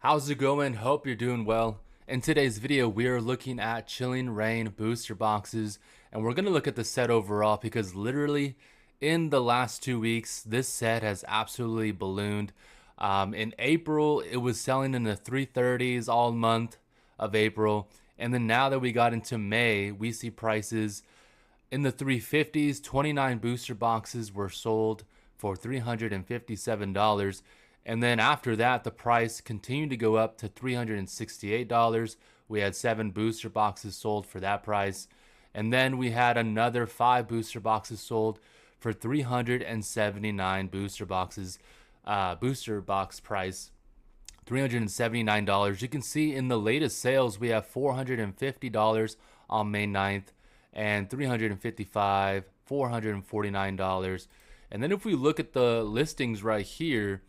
How's it going? Hope you're doing well. In today's video, we are looking at Chilling Reign booster boxes, and we're going to look at the set overall because literally in the last 2 weeks, this set has absolutely ballooned. In April, it was selling in the 330s all month of April, and then now that we got into May, we see prices in the 350s. 29 booster boxes were sold for $357. And then after that, the price continued to go up to $368. We had 7 booster boxes sold for that price. And then we had another 5 booster boxes sold for 379 booster boxes. Booster box price $379. You can see in the latest sales, we have $450 on May 9th and $355, $449. And then if we look at the listings right here,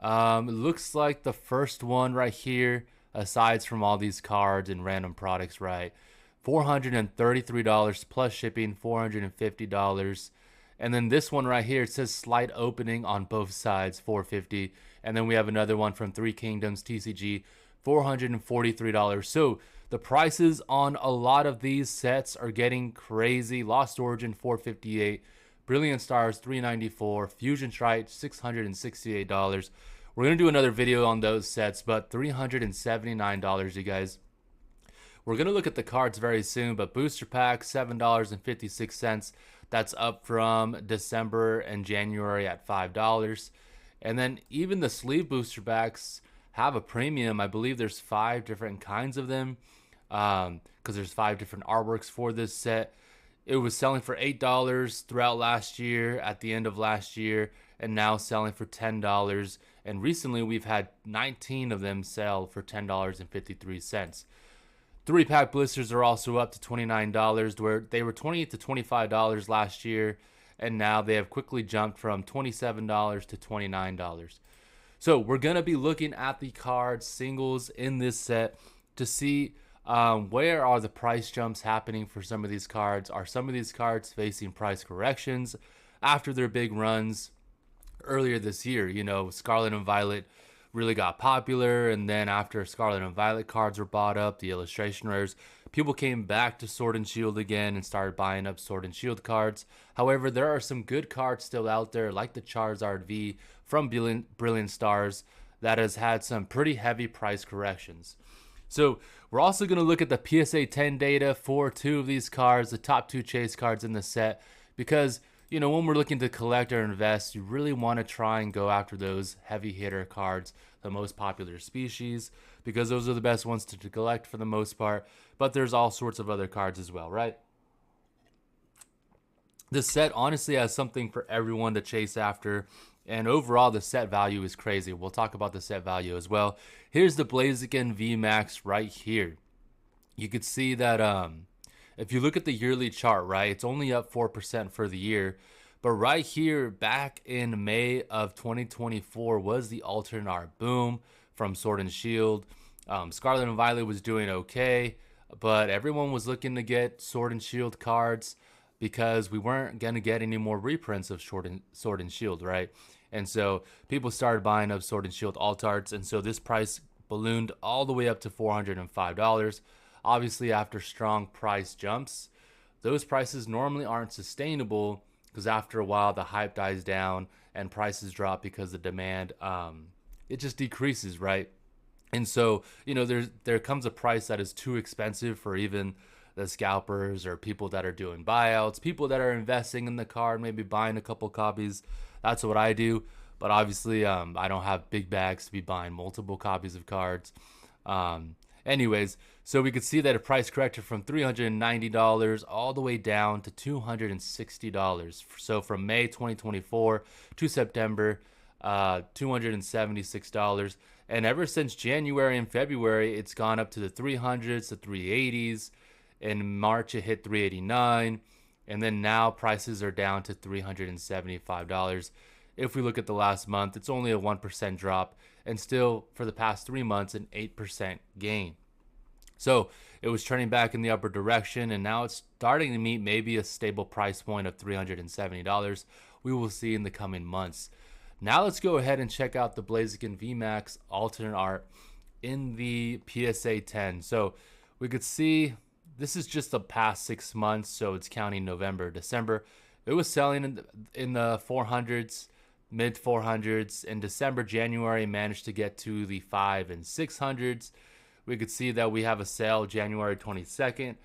it looks like the first one right here, aside from all these cards and random products, right? $433 plus shipping, $450. And then this one right here, it says slight opening on both sides, $450. And then we have another one from Three Kingdoms TCG, $443. So the prices on a lot of these sets are getting crazy. Lost Origin, $458. Brilliant Stars, $394. Fusion Strike, $668. We're going to do another video on those sets, but $379, you guys. We're going to look at the cards very soon, but booster pack, $7.56. That's up from December and January at $5. And then even the sleeve booster packs have a premium. I believe there's 5 different kinds of them because there's 5 different artworks for this set. It was selling for $8 throughout last year, at the end of last year, and now selling for $10. And recently we've had 19 of them sell for $10.53. 3-pack blisters are also up to $29, where they were $28 to $25 last year, and now they have quickly jumped from $27 to $29. So we're going to be looking at the cards singles in this set to see where are the price jumps happening for some of these cards. Are some of these cards facing price corrections after their big runs earlier this year? You know, Scarlet and Violet really got popular, and then after Scarlet and Violet cards were bought up, the illustration rares, people came back to Sword and Shield again and started buying up Sword and Shield cards. However, there are some good cards still out there, like the Charizard V from Brilliant Stars, that has had some pretty heavy price corrections. So we're also going to look at the PSA 10 data for 2 of these cards, the top 2 chase cards in the set, because you know, when we're looking to collect or invest, you really want to try and go after those heavy hitter cards, the most popular species, because those are the best ones to collect for the most part. But there's all sorts of other cards as well, right? This set honestly has something for everyone to chase after. And overall, the set value is crazy. We'll talk about the set value as well. Here's the Blaziken VMAX right here. You could see that if you look at the yearly chart, right, it's only up 4% for the year. But right here, back in May of 2024, was the alternate art boom from Sword and Shield. Scarlet and Violet was doing okay, but everyone was looking to get Sword and Shield cards because we weren't going to get any more reprints of Sword and Shield, right? And so people started buying up Sword and Shield alt arts, and so this price ballooned all the way up to $405. Obviously, after strong price jumps, those prices normally aren't sustainable because after a while the hype dies down and prices drop because the demand it just decreases, right? And so, you know, there comes a price that is too expensive for even the scalpers or people that are doing buyouts, people that are investing in the card, maybe buying a couple copies. That's what I do. But obviously, I don't have big bags to be buying multiple copies of cards. Anyways, so we could see that a price corrected from $390 all the way down to $260. So from May 2024 to September, $276. And ever since January and February, it's gone up to the 300s, the 380s. In March, it hit $389. And then now prices are down to $375. If we look at the last month, it's only a 1% drop, and still for the past 3 months, an 8% gain. So it was turning back in the upper direction, and now it's starting to meet maybe a stable price point of $370. We will see in the coming months. Now let's go ahead and check out the Blaziken VMAX alternate art. in the PSA 10. So we could see this is just the past 6 months, so it's counting November, December. It was selling in the 400s, mid 400s. In December, January managed to get to the 5 and 600s. We could see that we have a sale January 22nd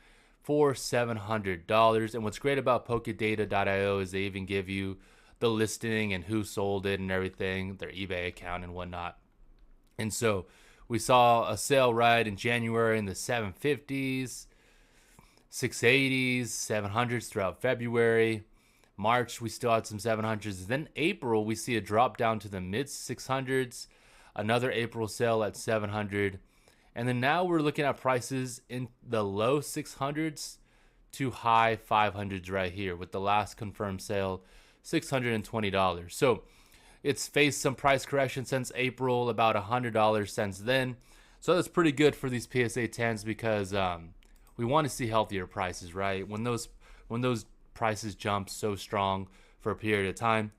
for $700. And what's great about PokeData.io is they even give you the listing and who sold it and everything, their eBay account and whatnot. And so we saw a sale right in January in the 750s, 680s, 700s throughout February. March, we still had some 700s. Then April, we see a drop down to the mid 600s. Another April sale at 700. And then now we're looking at prices in the low 600s to high 500s right here with the last confirmed sale, $620. So it's faced some price correction since April, about $100 since then. So that's pretty good for these PSA 10s because we want to see healthier prices, right? When those prices jump so strong for a period of time,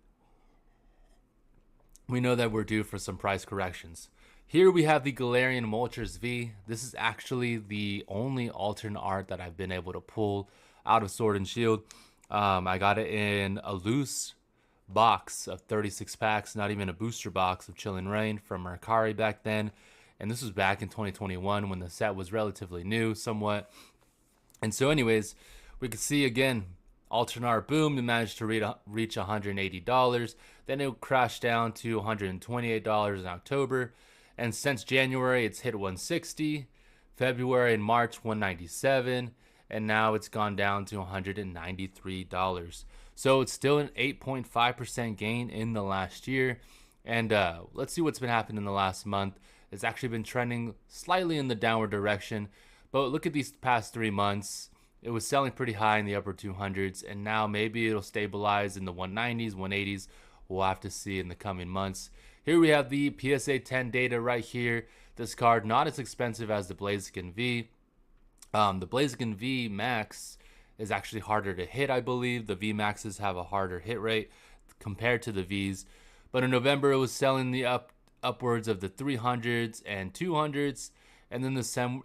we know that we're due for some price corrections. Here we have the Galarian Moltres V. This is actually the only alternate art that I've been able to pull out of Sword and Shield. I got it in a loose box of 36 packs, not even a booster box of Chilling Reign from Mercari back then. And this was back in 2021 when the set was relatively new somewhat. And so anyways, we could see again, alternate art boom, it managed to reach $180. Then it crashed down to $128 in October. And since January, it's hit 160. February and March, 197. And now it's gone down to $193. So it's still an 8.5% gain in the last year. And let's see what's been happening in the last month. It's actually been trending slightly in the downward direction. But look at these past 3 months. It was selling pretty high in the upper 200s. And now maybe it'll stabilize in the 190s, 180s. We'll have to see in the coming months. Here we have the PSA 10 data right here. This card not as expensive as the Blaziken V. The Blaziken V Max is actually harder to hit, I believe. The V Maxes have a harder hit rate compared to the Vs. But in November, it was selling the upwards of the 300s and 200s. And then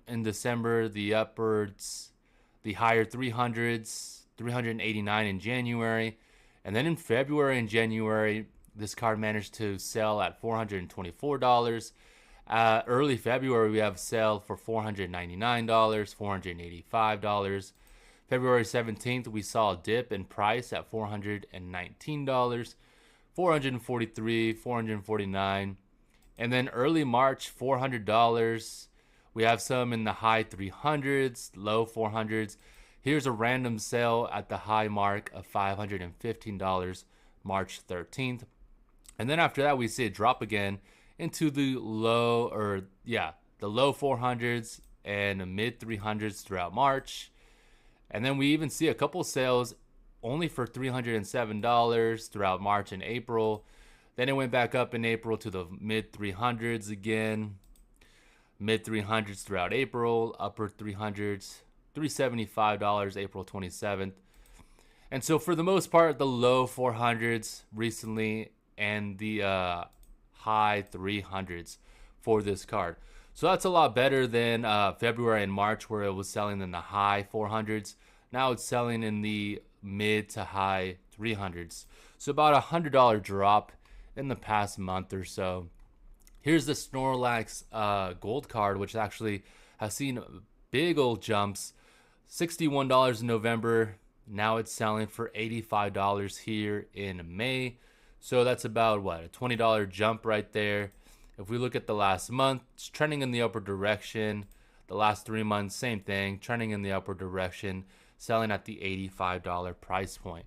in December, the higher 300s, 389 in January. And then in February and January, this card managed to sell at $424. Early February, we have a sale for $499, $485. February 17th, we saw a dip in price at $419, $443, $449. And then early March, $400. We have some in the high 300s, low 400s. Here's a random sale at the high mark of $515, March 13th. And then after that, we see it drop again into the low 400s and mid 300s throughout March. And then we even see a couple sales only for $307 throughout March and April. Then it went back up in April to the mid 300s again, mid 300s throughout April, upper 300s, $375 April 27th. And so for the most part, the low 400s recently and the high 300s for this card. So that's a lot better than February and March, where it was selling in the high 400s. Now it's selling in the mid to high 300s. So about $100 drop in the past month or so. Here's the Snorlax gold card, which actually has seen big old jumps. $61 in November. Now it's selling for $85 here in May. So that's about what, a $20 jump right there. If we look at the last month, it's trending in the upward direction. The last 3 months, same thing, trending in the upward direction, selling at the $85 price point.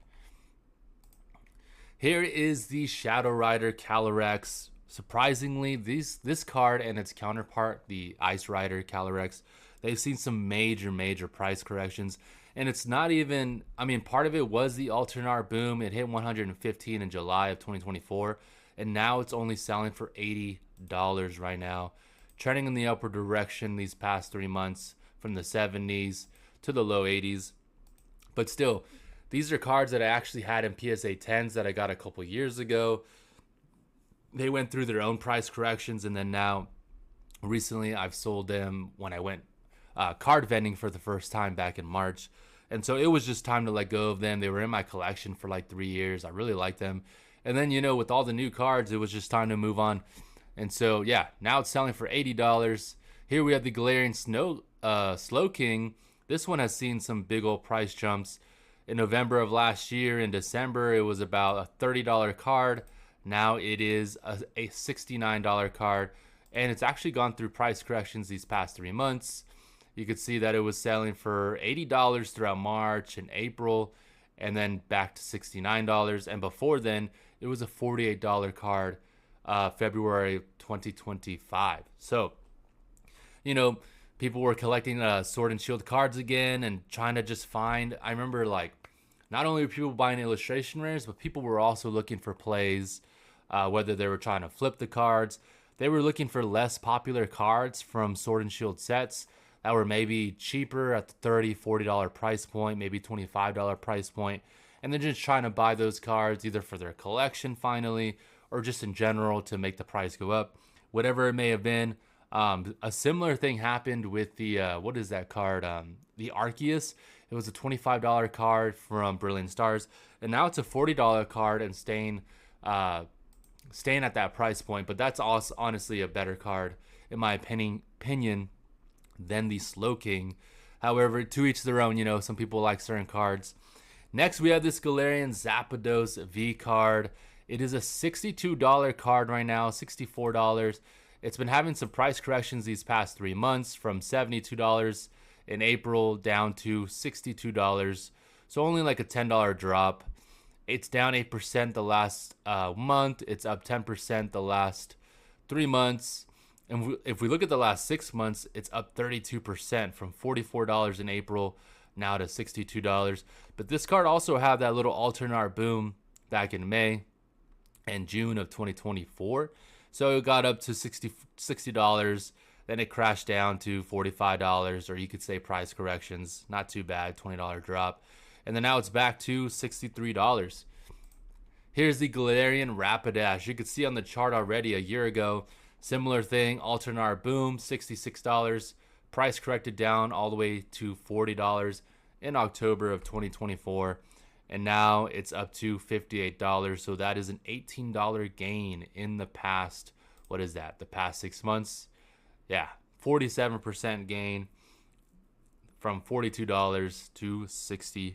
Here is the Shadow Rider Calyrex. Surprisingly, this card and its counterpart, the Ice Rider Calyrex, they've seen some major price corrections. And it's not even, I mean, part of it was the alternate art boom. It hit 115 in July of 2024. And now it's only selling for $80 right now. Trending in the upward direction these past 3 months from the 70s to the low 80s. But still, these are cards that I actually had in PSA 10s that I got a couple years ago. They went through their own price corrections, and then now Recently, I've sold them when I went card vending for the first time back in March. And so it was just time to let go of them. They were in my collection for like 3 years. I really liked them. And then, with all the new cards, it was just time to move on. And so, yeah, now it's selling for $80. Here we have the Galarian Slow King. This one has seen some big old price jumps. In November of last year, in December, it was about a $30 card. Now it is a $69 card. And it's actually gone through price corrections these past 3 months. You could see that it was selling for $80 throughout March and April, and then back to $69. And before then, it was a $48 card, February 2025. So, people were collecting Sword and Shield cards again and trying to just find. I remember, like, not only were people buying illustration rares, but people were also looking for plays, whether they were trying to flip the cards. They were looking for less popular cards from Sword and Shield sets that were maybe cheaper at the $30, $40 price point, maybe $25 price point, and then just trying to buy those cards either for their collection finally or just in general to make the price go up, whatever it may have been. A similar thing happened with the, what is that card? The Arceus. It was a $25 card from Brilliant Stars, and now it's a $40 card and staying at that price point. But that's also honestly a better card, in my opinion, than the Slow King. However, to each their own, some people like certain cards. Next, we have this Galarian Zapdos V card. It is a $62 card right now, $64. It's been having some price corrections these past 3 months, from $72 in April down to $62. So only like a $10 drop. It's down 8% the last month. It's up 10% the last 3 months. And if we look at the last 6 months, it's up 32% from $44 in April now to $62. But this card also had that little alternate boom back in May and June of 2024. So it got up to $60. Then it crashed down to $45, or you could say price corrections. Not too bad, $20 drop. And then now it's back to $63. Here's the Galarian Rapidash. You could see on the chart already a year ago, similar thing, alternate boom, $66. Price corrected down all the way to $40 in October of 2024. And now it's up to $58. So that is an $18 gain in the past, the past 6 months? Yeah, 47% gain from $42 to $60.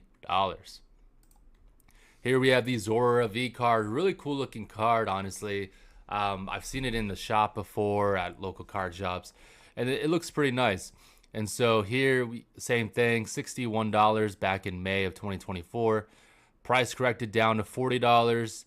Here we have the Zora V card. Really cool looking card, honestly. I've seen it in the shop before at local card shops, and it looks pretty nice. And so here, same thing, $61 back in May of 2024. Price corrected down to $40.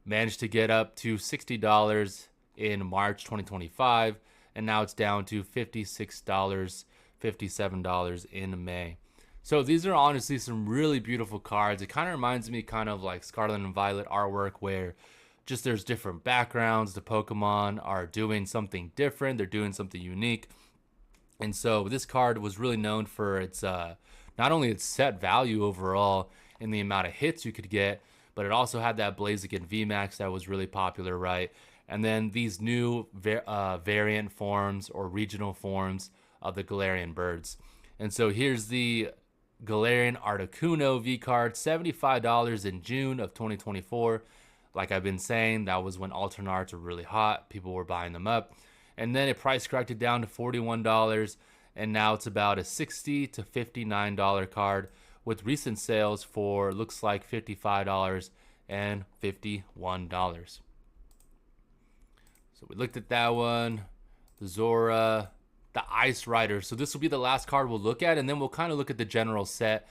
Managed to get up to $60 in March 2025. And now it's down to $56, $57 in May. So these are honestly some really beautiful cards. It kind of reminds me kind of like Scarlet and Violet artwork, where just there's different backgrounds. The Pokemon are doing something different. They're doing something unique. And so this card was really known for its not only its set value overall and the amount of hits you could get, but it also had that Blaziken VMAX that was really popular, right? And then these new variant forms or regional forms of the Galarian birds. And so here's the Galarian Articuno V card, $75 in June of 2024. Like I've been saying, that was when alternate arts were really hot. People were buying them up. And then it price corrected down to $41. And now it's about a $60 to $59 card, with recent sales for looks like $55 and $51. So we looked at that one, the Zora, the Ice Rider. So this will be the last card we'll look at, and then we'll kind of look at the general set.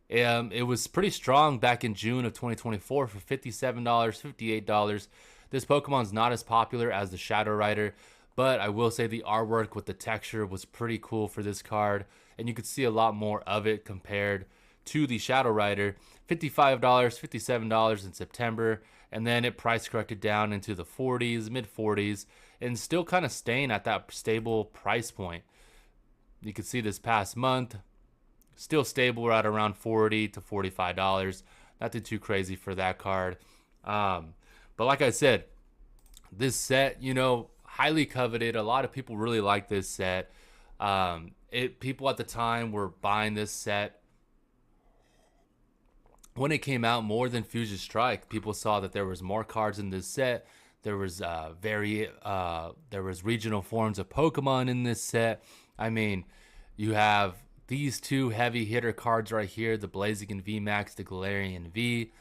It was pretty strong back in June of 2024 for $57, $58. This Pokemon's not as popular as the Shadow Rider, but I will say the artwork with the texture was pretty cool for this card, and you could see a lot more of it compared to the Shadow Rider. $55, $57 in September, and then it price corrected down into the 40s, mid 40s, and still kind of staying at that stable price point. You can see this past month, still stable. We're at around $40 to $45. Nothing too crazy for that card. But like I said, this set, highly coveted. A lot of people really like this set. People at the time were buying this set when it came out more than Fusion Strike. People saw that there was more cards in this set. There was there was regional forms of Pokemon in this set. I mean, you have these two heavy hitter cards right here, the Blaziken VMAX, the Galarian V,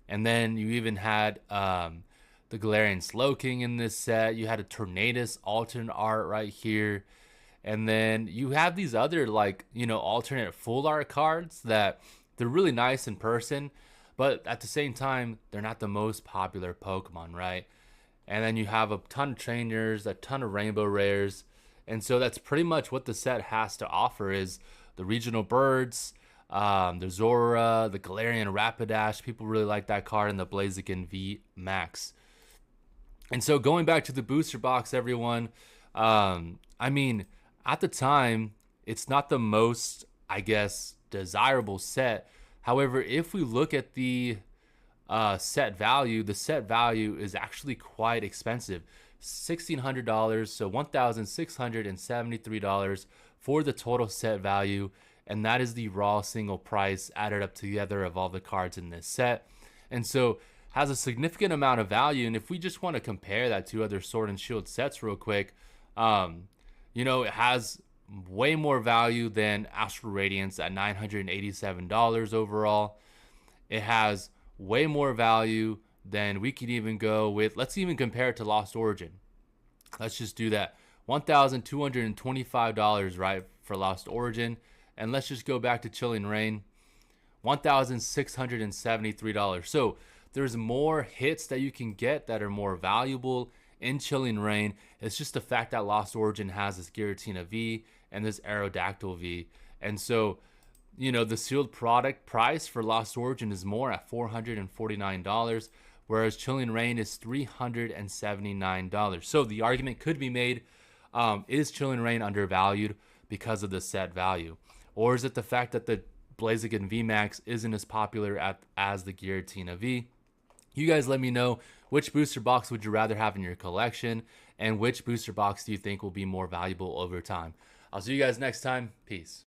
and then you even had the Galarian Slowking in this set. You had a Tornadus alternate art right here. And then you have these other, like, alternate full art cards that they're really nice in person, but at the same time, they're not the most popular Pokemon, right? And then you have a ton of trainers, a ton of rainbow rares. And so that's pretty much what the set has to offer is the regional birds, the Zora, the Galarian Rapidash. People really like that card, and the Blaziken V Max. And so going back to the booster box, everyone, I mean, at the time, it's not the most, I guess, desirable set. However, if we look at the set value, the set value is actually quite expensive. $1,600, so $1,673 for the total set value. And that is the raw single price added up together of all the cards in this set. And so has a significant amount of value. And if we just want to compare that to other Sword and Shield sets real quick, it has way more value than Astral Radiance at $987 overall. It has way more value than we could even go with. Let's even compare it to Lost Origin. Let's just do that. $1,225, right, for Lost Origin. And let's just go back to Chilling Reign. $1,673. So there's more hits that you can get that are more valuable in Chilling Reign. It's just the fact that Lost Origin has this Giratina V and this Aerodactyl V. And so, the sealed product price for Lost Origin is more at $449, whereas Chilling Reign is $379. So the argument could be made, is Chilling Reign undervalued because of the set value? Or is it the fact that the Blaziken VMAX isn't as popular as the Giratina V? You guys let me know, which booster box would you rather have in your collection, and which booster box do you think will be more valuable over time? I'll see you guys next time. Peace.